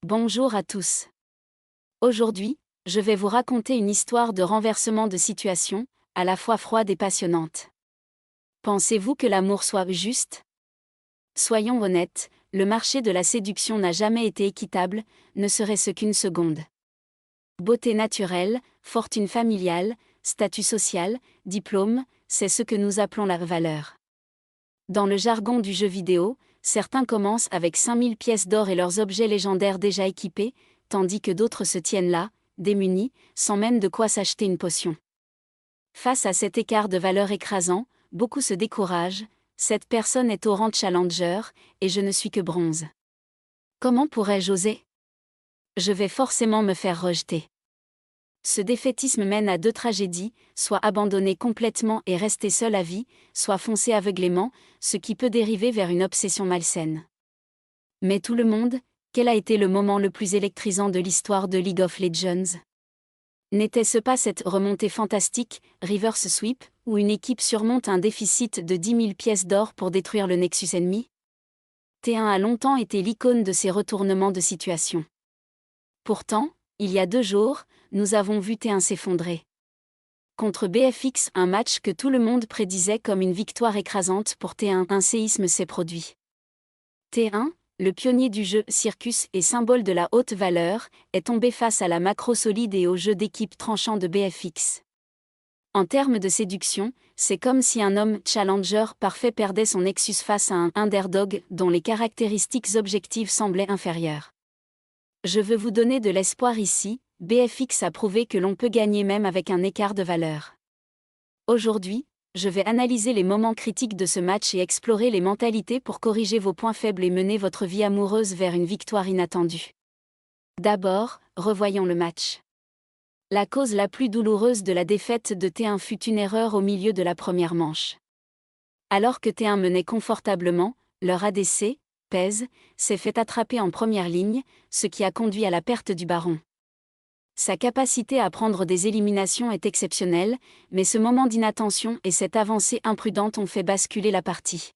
Bonjour à tous. Aujourd'hui, je vais vous raconter une histoire de renversement de situation, à la fois froide et passionnante. Pensez-vous que l'amour soit juste? Soyons honnêtes, le marché de la séduction n'a jamais été équitable, ne serait-ce qu'une seconde. Beauté naturelle, fortune familiale, statut social, diplôme, c'est ce que nous appelons la valeur. Dans le jargon du jeu vidéo, certains commencent avec 5000 pièces d'or et leurs objets légendaires déjà équipés, tandis que d'autres se tiennent là, démunis, sans même de quoi s'acheter une potion. Face à cet écart de valeur écrasant, beaucoup se découragent. Cette personne est au rang de challenger, et je ne suis que bronze. Comment pourrais-je oser? Je vais forcément me faire rejeter. Ce défaitisme mène à deux tragédies, soit abandonner complètement et rester seul à vie, soit foncer aveuglément, ce qui peut dériver vers une obsession malsaine. Mais tout le monde, quel a été le moment le plus électrisant de l'histoire de League of Legends? N'était-ce pas cette remontée fantastique, Reverse Sweep, où une équipe surmonte un déficit de 10 000 pièces d'or pour détruire le Nexus ennemi? T1 a longtemps été l'icône de ces retournements de situation. Pourtant, il y a 2 jours, nous avons vu T1 s'effondrer. Contre BFX, un match que tout le monde prédisait comme une victoire écrasante pour T1, un séisme s'est produit. T1, le pionnier du jeu Circus et symbole de la haute valeur, est tombé face à la macro solide et au jeu d'équipe tranchant de BFX. En termes de séduction, c'est comme si un homme challenger parfait perdait son Nexus face à un underdog dont les caractéristiques objectives semblaient inférieures. Je veux vous donner de l'espoir ici, BFX a prouvé que l'on peut gagner même avec un écart de valeur. Aujourd'hui, je vais analyser les moments critiques de ce match et explorer les mentalités pour corriger vos points faibles et mener votre vie amoureuse vers une victoire inattendue. D'abord, revoyons le match. La cause la plus douloureuse de la défaite de T1 fut une erreur au milieu de la première manche. Alors que T1 menait confortablement, leur ADC, PES, s'est fait attraper en première ligne, ce qui a conduit à la perte du baron. Sa capacité à prendre des éliminations est exceptionnelle, mais ce moment d'inattention et cette avancée imprudente ont fait basculer la partie.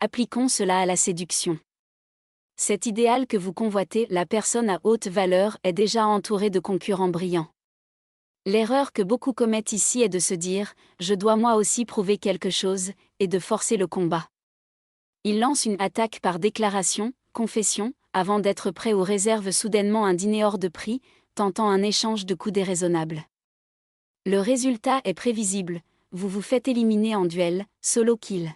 Appliquons cela à la séduction. Cet idéal que vous convoitez, la personne à haute valeur, est déjà entourée de concurrents brillants. L'erreur que beaucoup commettent ici est de se dire « je dois moi aussi prouver quelque chose » et de forcer le combat. Ils lancent une attaque par déclaration, confession, avant d'être prêts ou réservent soudainement un dîner hors de prix, tentant un échange de coups déraisonnable. Le résultat est prévisible, vous vous faites éliminer en duel, solo kill.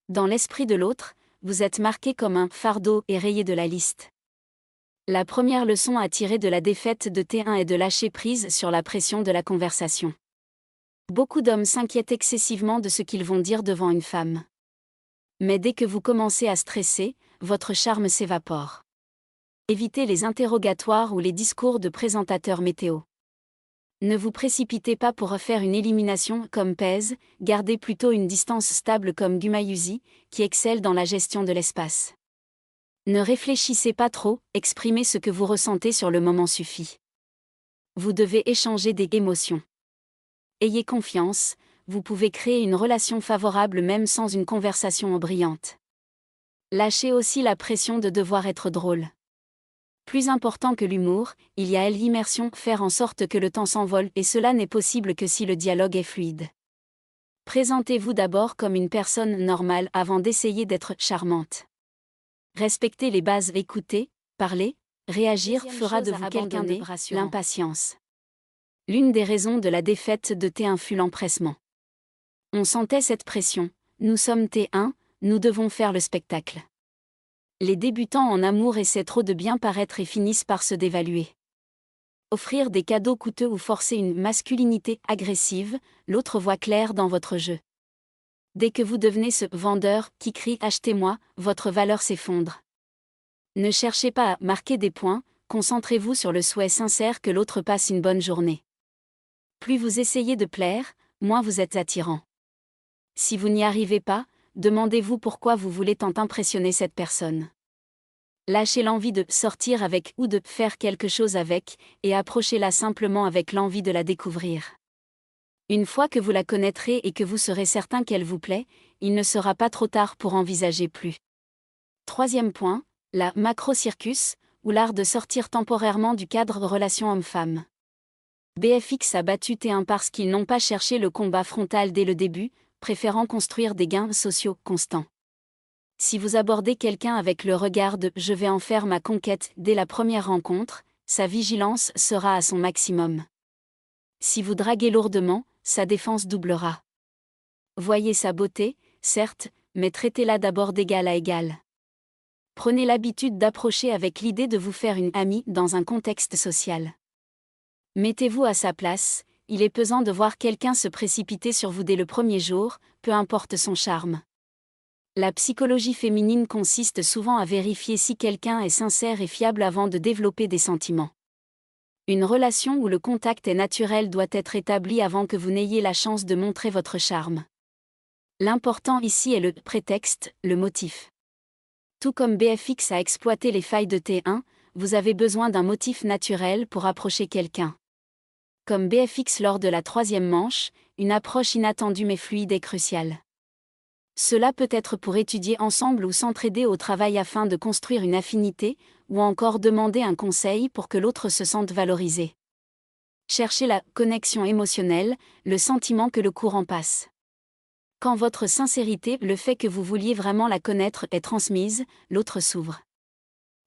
Dans l'esprit de l'autre, vous êtes marqué comme un fardeau et rayé de la liste. La première leçon à tirer de la défaite de T1 est de lâcher prise sur la pression de la conversation. Beaucoup d'hommes s'inquiètent excessivement de ce qu'ils vont dire devant une femme. Mais dès que vous commencez à stresser, votre charme s'évapore. Évitez les interrogatoires ou les discours de présentateurs météo. Ne vous précipitez pas pour refaire une élimination comme PES, gardez plutôt une distance stable comme Gumayusi, qui excelle dans la gestion de l'espace. Ne réfléchissez pas trop, exprimez ce que vous ressentez sur le moment suffit. Vous devez échanger des émotions. Ayez confiance, vous pouvez créer une relation favorable même sans une conversation brillante. Lâchez aussi la pression de devoir être drôle. Plus important que l'humour, il y a l'immersion, faire en sorte que le temps s'envole, et cela n'est possible que si le dialogue est fluide. Présentez-vous d'abord comme une personne normale avant d'essayer d'être charmante. Respectez les bases, écouter, parler, réagir fera de vous quelqu'un de rassurant. L'impatience. L'une des raisons de la défaite de T1 fut l'empressement. On sentait cette pression, nous sommes T1, nous devons faire le spectacle. Les débutants en amour essaient trop de bien paraître et finissent par se dévaluer. Offrir des cadeaux coûteux ou forcer une masculinité agressive, l'autre voit clair dans votre jeu. Dès que vous devenez ce vendeur qui crie « achetez-moi », votre valeur s'effondre. Ne cherchez pas à marquer des points, concentrez-vous sur le souhait sincère que l'autre passe une bonne journée. Plus vous essayez de plaire, moins vous êtes attirant. Si vous n'y arrivez pas, demandez-vous pourquoi vous voulez tant impressionner cette personne. Lâchez l'envie de sortir avec ou de faire quelque chose avec, et approchez-la simplement avec l'envie de la découvrir. Une fois que vous la connaîtrez et que vous serez certain qu'elle vous plaît, il ne sera pas trop tard pour envisager plus. Troisième point, la macro-circus, ou l'art de sortir temporairement du cadre relation homme-femme. BFX a battu T1 parce qu'ils n'ont pas cherché le combat frontal dès le début, préférant construire des gains sociaux constants. Si vous abordez quelqu'un avec le regard de « je vais en faire ma conquête » dès la première rencontre, sa vigilance sera à son maximum. Si vous draguez lourdement, sa défense doublera. Voyez sa beauté, certes, mais traitez-la d'abord d'égal à égal. Prenez l'habitude d'approcher avec l'idée de vous faire une amie dans un contexte social. Mettez-vous à sa place, il est pesant de voir quelqu'un se précipiter sur vous dès le premier jour, peu importe son charme. La psychologie féminine consiste souvent à vérifier si quelqu'un est sincère et fiable avant de développer des sentiments. Une relation où le contact est naturel doit être établie avant que vous n'ayez la chance de montrer votre charme. L'important ici est le prétexte, le motif. Tout comme BFX a exploité les failles de T1, vous avez besoin d'un motif naturel pour approcher quelqu'un. Comme BFX lors de la 3e manche, une approche inattendue mais fluide est cruciale. Cela peut être pour étudier ensemble ou s'entraider au travail afin de construire une affinité, ou encore demander un conseil pour que l'autre se sente valorisé. Cherchez la connexion émotionnelle, le sentiment que le courant passe. Quand votre sincérité, le fait que vous vouliez vraiment la connaître, est transmise, l'autre s'ouvre.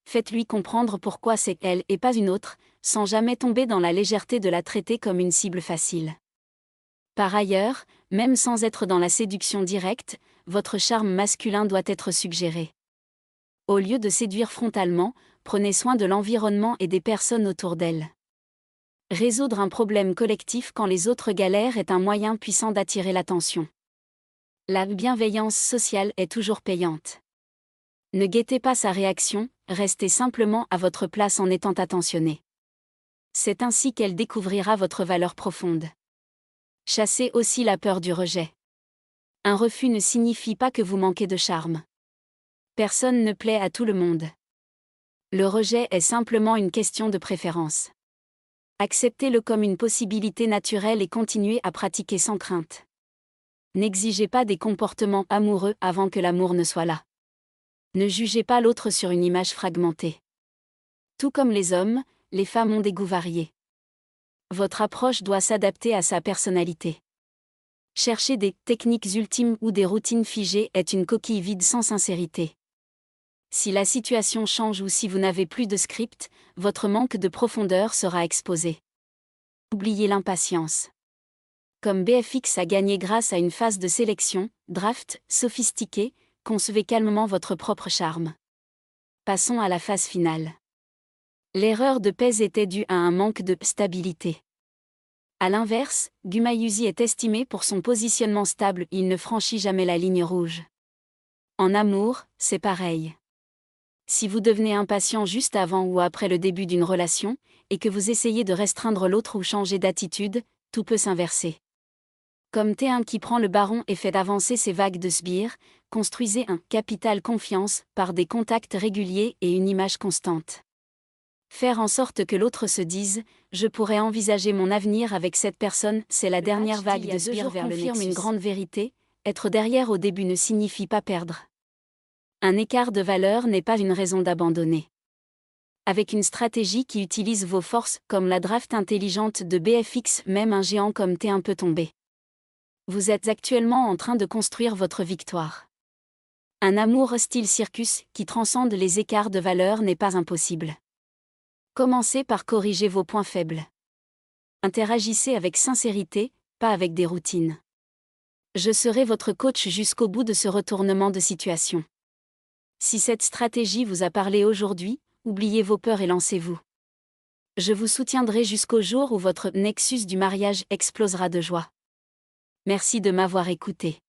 Faites-lui comprendre pourquoi c'est elle et pas une autre, sans jamais tomber dans la légèreté de la traiter comme une cible facile. Par ailleurs, même sans être dans la séduction directe, votre charme masculin doit être suggéré. Au lieu de séduire frontalement, prenez soin de l'environnement et des personnes autour d'elle. Résoudre un problème collectif quand les autres galèrent est un moyen puissant d'attirer l'attention. La bienveillance sociale est toujours payante. Ne guettez pas sa réaction, restez simplement à votre place en étant attentionné. C'est ainsi qu'elle découvrira votre valeur profonde. Chassez aussi la peur du rejet. Un refus ne signifie pas que vous manquez de charme. Personne ne plaît à tout le monde. Le rejet est simplement une question de préférence. Acceptez-le comme une possibilité naturelle et continuez à pratiquer sans crainte. N'exigez pas des comportements amoureux avant que l'amour ne soit là. Ne jugez pas l'autre sur une image fragmentée. Tout comme les hommes, les femmes ont des goûts variés. Votre approche doit s'adapter à sa personnalité. Chercher des techniques ultimes ou des routines figées est une coquille vide sans sincérité. Si la situation change ou si vous n'avez plus de script, votre manque de profondeur sera exposé. Oubliez l'impatience. Comme BFX a gagné grâce à une phase de sélection, draft, sophistiquée, concevez calmement votre propre charme. Passons à la phase finale. L'erreur de Pez était due à un manque de stabilité. A l'inverse, Gumayusi est estimé pour son positionnement stable, il ne franchit jamais la ligne rouge. En amour, c'est pareil. Si vous devenez impatient juste avant ou après le début d'une relation, et que vous essayez de restreindre l'autre ou changer d'attitude, tout peut s'inverser. Comme T1 qui prend le baron et fait avancer ses vagues de sbires, construisez un capital confiance par des contacts réguliers et une image constante. Faire en sorte que l'autre se dise « je pourrais envisager mon avenir avec cette personne », c'est la dernière vague de sbires vers le Nexus. Confirme une grande vérité, être derrière au début ne signifie pas perdre. Un écart de valeur n'est pas une raison d'abandonner. Avec une stratégie qui utilise vos forces comme la draft intelligente de BFX, même un géant comme T1 peut tomber. Vous êtes actuellement en train de construire votre victoire. Un amour style circus qui transcende les écarts de valeur n'est pas impossible. Commencez par corriger vos points faibles. Interagissez avec sincérité, pas avec des routines. Je serai votre coach jusqu'au bout de ce retournement de situation. Si cette stratégie vous a parlé aujourd'hui, oubliez vos peurs et lancez-vous. Je vous soutiendrai jusqu'au jour où votre nexus du mariage explosera de joie. Merci de m'avoir écouté.